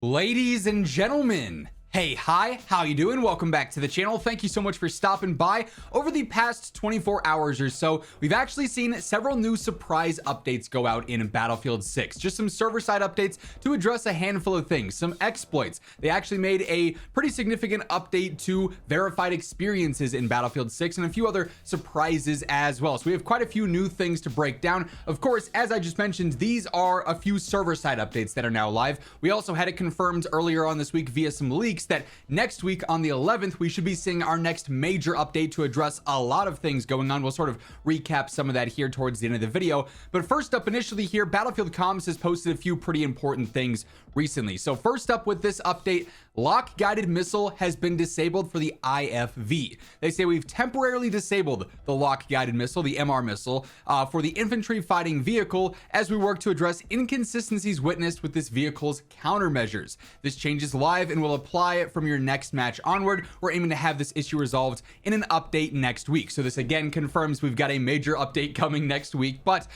Ladies and gentlemen, hey, hi, how you doing? Welcome back to the channel. Thank you so much for stopping by. Over the past 24 hours or so, we've actually seen several new surprise updates go out in Battlefield 6. Just some server-side updates to address a handful of things, some exploits. They actually made a pretty significant update to verified experiences in Battlefield 6 and a few other surprises as well. So we have quite a few new things to break down. Of course, as I just mentioned, these are a few server-side updates that are now live. We also had it confirmed earlier on this week via some leaks that next week on the 11th we should be seeing our next major update to address a lot of things going on. We'll sort of recap some of that here towards the end of the video, but first up, initially here, Battlefield Comms has posted a few pretty important things recently. So first up with this update, lock guided missile has been disabled for the IFV. They say we've temporarily disabled the lock guided missile, the MR missile, for the infantry fighting vehicle as we work to address inconsistencies witnessed with this vehicle's countermeasures. This change is live and will apply it from your next match onward. We're aiming to have this issue resolved in an update next week. So this again confirms we've got a major update coming next week. But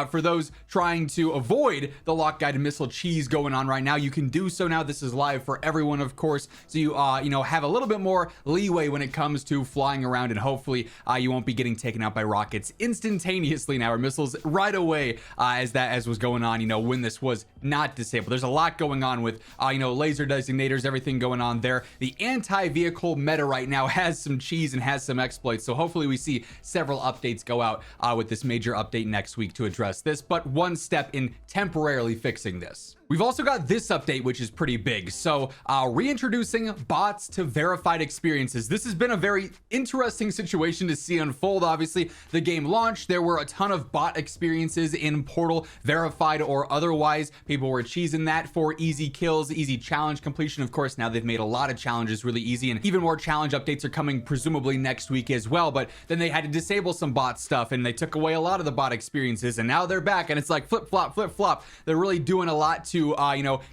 for those trying to avoid the lock guided missile cheese going on right now, you can do so now. This is live for everyone, of course, so you have a little bit more leeway when it comes to flying around, and hopefully you won't be getting taken out by rockets instantaneously now, or missiles right away, as was going on when this was not disabled. There's a lot going on with laser designators, everything going on there. The anti-vehicle meta right now has some cheese and has some exploits, so hopefully we see several updates go out with this major update next week to address this, but one step in temporarily fixing this. We've also got this update, which is pretty big. So reintroducing bots to verified experiences. This has been a very interesting situation to see unfold. Obviously, the game launched, there were a ton of bot experiences in Portal, verified or otherwise. People were cheesing that for easy kills, easy challenge completion. Of course, now they've made a lot of challenges really easy, and even more challenge updates are coming presumably next week as well. But then they had to disable some bot stuff, and they took away a lot of the bot experiences, and now they're back, and it's like flip flop, flip flop. They're really doing a lot to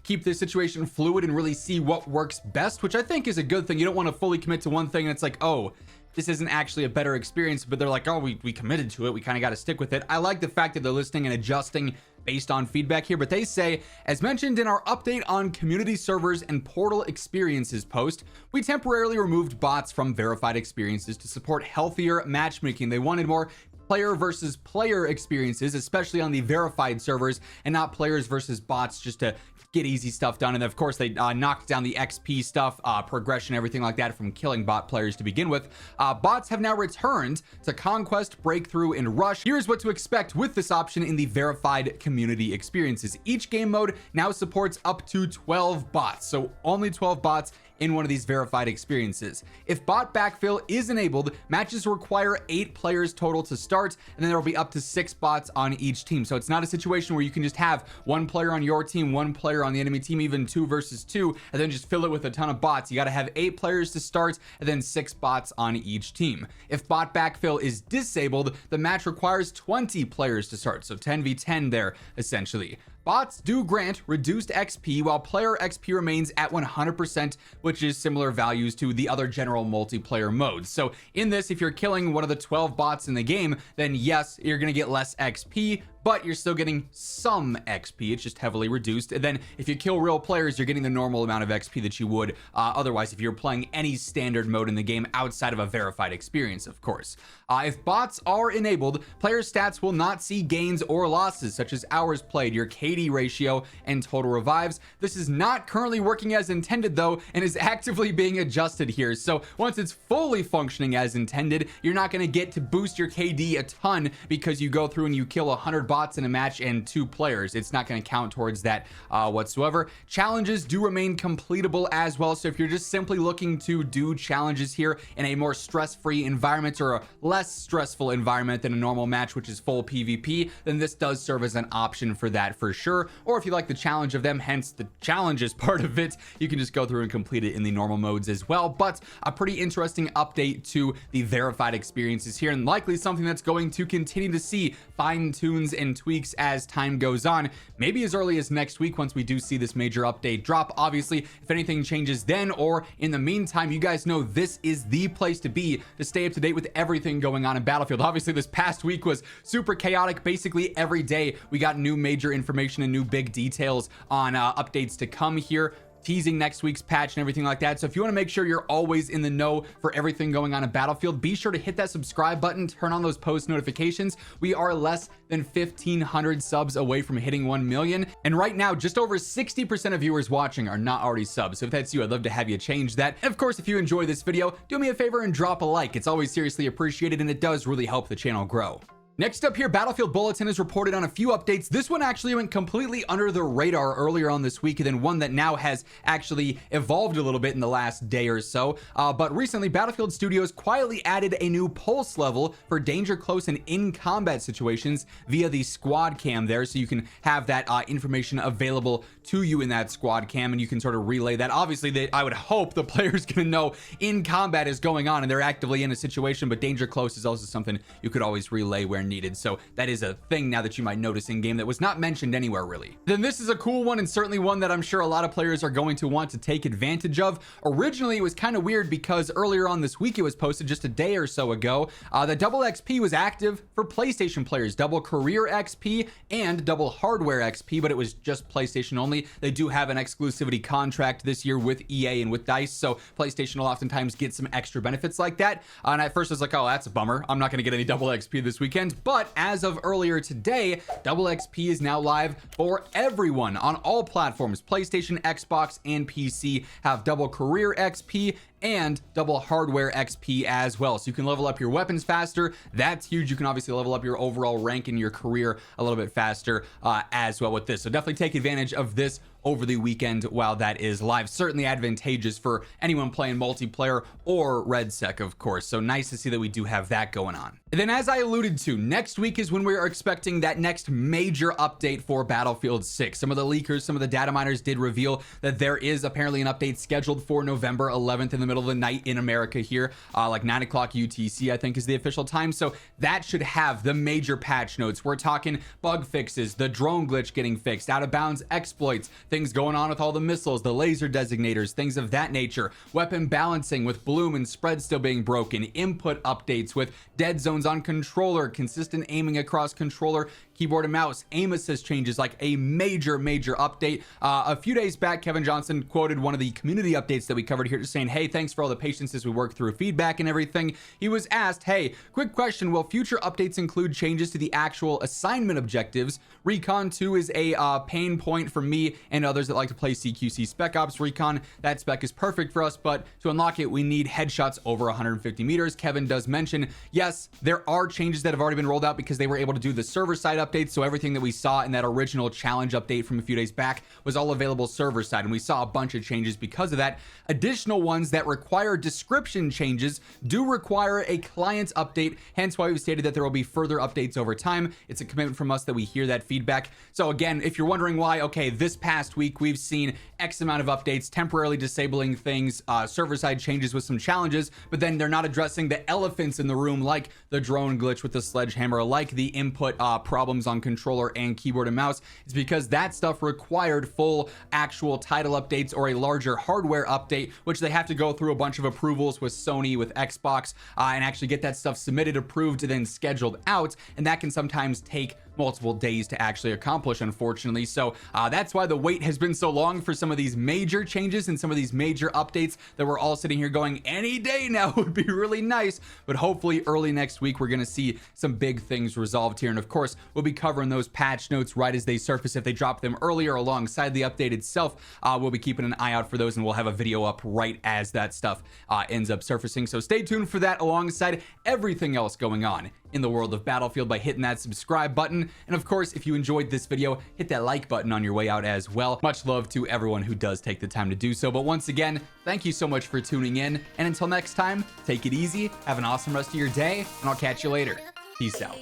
keep this situation fluid and really see what works best, which I think is a good thing. You don't want to fully commit to one thing and it's like, oh, this isn't actually a better experience, but they're like, oh, we committed to it, we kind of got to stick with it. I like the fact that they're listening and adjusting based on feedback here, but they say, as mentioned in our update on community servers and Portal experiences post, we temporarily removed bots from verified experiences to support healthier matchmaking. They wanted more player versus player experiences, especially on the verified servers, and not players versus bots, just to get easy stuff done. And of course, they knocked down the XP stuff, progression, everything like that from killing bot players to begin with. Bots have now returned to Conquest, Breakthrough, and Rush. Here's what to expect with this option in the verified community experiences. Each game mode now supports up to 12 bots, so only 12 bots in one of these verified experiences. If bot backfill is enabled, matches require 8 players total to start, and then there will be up to 6 bots on each team. So it's not a situation where you can just have one player on your team, one player on the enemy team, even 2 versus 2, and then just fill it with a ton of bots. You got to have 8 players to start and then 6 bots on each team. If bot backfill is disabled, the match requires 20 players to start, so 10v10 there essentially. Bots do grant reduced XP while player XP remains at 100%, which is similar values to the other general multiplayer modes. So in this, if you're killing one of the 12 bots in the game, then yes, you're going to get less XP, but you're still getting some XP. It's just heavily reduced. And then if you kill real players, you're getting the normal amount of XP that you would otherwise if you're playing any standard mode in the game outside of a verified experience, of course. If bots are enabled, player stats will not see gains or losses, such as hours played, your KD ratio, and total revives. This is not currently working as intended though, and is actively being adjusted here. So once it's fully functioning as intended, you're not going to get to boost your KD a ton because you go through and you kill 100 bots in a match and 2 players. It's not going to count towards that whatsoever. Challenges do remain completable as well. So if you're just simply looking to do challenges here in a more stress-free environment or a less stressful environment than a normal match, which is full PvP, then this does serve as an option for that for sure. Or if you like the challenge of them, hence the challenges part of it, you can just go through and complete it in the normal modes as well. But a pretty interesting update to the verified experiences here, and likely something that's going to continue to see fine tunes and tweaks as time goes on, maybe as early as next week once we do see this major update drop. Obviously, if anything changes then or in the meantime, you guys know this is the place to be to stay up to date with everything going on in Battlefield. Obviously, this past week was super chaotic. Basically every day we got new major information and new big details on updates to come here. teasing next week's patch and everything like that. So if you want to make sure you're always in the know for everything going on in Battlefield, be sure to hit that subscribe button, turn on those post notifications. We are less than 1,500 subs away from hitting 1 million. And right now, just over 60% of viewers watching are not already subs. So if that's you, I'd love to have you change that. And of course, if you enjoy this video, do me a favor and drop a like. It's always seriously appreciated, and it does really help the channel grow. Next up here, Battlefield Bulletin has reported on a few updates. This one actually went completely under the radar earlier on this week, and then one that now has actually evolved a little bit in the last day or so. But recently, Battlefield Studios quietly added a new pulse level for danger close and in combat situations via the squad cam there, so you can have that information available to you in that squad cam, and you can sort of relay that. Obviously, I would hope the player's gonna know in combat is going on and they're actively in a situation, but danger close is also something you could always relay where needed. So that is a thing now that you might notice in game that was not mentioned anywhere really. Then this is a cool one, and certainly one that I'm sure a lot of players are going to want to take advantage of. Originally, it was kind of weird because earlier on this week it was posted just a day or so ago. The double XP was active for PlayStation players, double career XP and double hardware XP, but it was just PlayStation only. They do have an exclusivity contract this year with EA and with DICE, so PlayStation will oftentimes get some extra benefits like that. And at first I was like, oh, that's a bummer. I'm not going to get any double XP this weekend. But as of earlier today, double XP is now live for everyone on all platforms. PlayStation, Xbox, and PC have double career XP and double hardware XP as well. So you can level up your weapons faster. That's huge. You can obviously level up your overall rank in your career a little bit faster as well with this. So definitely take advantage of this over the weekend while that is live. Certainly advantageous for anyone playing multiplayer or RedSec, of course. So nice to see that we do have that going on. And then as I alluded to, next week is when we are expecting that next major update for Battlefield 6. Some of the leakers, some of the data miners did reveal that there is apparently an update scheduled for November 11th in the middle of the night in America here, like 9 o'clock UTC, I think is the official time. So that should have the major patch notes. We're talking bug fixes, the drone glitch getting fixed, out of bounds exploits, things going on with all the missiles, the laser designators, things of that nature, weapon balancing with bloom and spread still being broken, input updates with dead zones on controller, consistent aiming across controller, keyboard and mouse, aim assist changes, like a major update. A few days back, Kevin Johnson quoted one of the community updates that we covered here, just saying, hey, thanks for all the patience as we work through feedback and everything. He was asked, hey, quick question, will future updates include changes to the actual assignment objectives? Recon 2 is a pain point for me and others that like to play CQC Spec Ops. Recon, that spec is perfect for us, but to unlock it, we need headshots over 150 meters. Kevin does mention, yes, there are changes that have already been rolled out because they were able to do the server side updates. So everything that we saw in that original challenge update from a few days back was all available server side, and we saw a bunch of changes because of that. Additional ones that require description changes do require a client update, hence why we've stated that there will be further updates over time. It's a commitment from us that we hear that feedback. So again, if you're wondering why, okay, this past week we've seen X amount of updates, temporarily disabling things, server side changes with some challenges, but then they're not addressing the elephants in the room, like the drone glitch with the sledgehammer, like the input problems on controller and keyboard and mouse. It's because that stuff required full actual title updates or a larger hardware update, which they have to go through a bunch of approvals with Sony, with Xbox, and actually get that stuff submitted, approved, and then scheduled out, and that can sometimes take multiple days to actually accomplish, unfortunately. So that's why the wait has been so long for some of these major changes and some of these major updates that we're all sitting here going, any day now would be really nice. But hopefully early next week we're going to see some big things resolved here, and of course we'll be covering those patch notes right as they surface. If they drop them earlier alongside the update itself, we'll be keeping an eye out for those, and we'll have a video up right as that stuff ends up surfacing. So stay tuned for that alongside everything else going on in the world of Battlefield by hitting that subscribe button. And of course, if you enjoyed this video, hit that like button on your way out as well. Much love to everyone who does take the time to do so. But once again, thank you so much for tuning in. And until next time, take it easy, have an awesome rest of your day, and I'll catch you later. Peace out.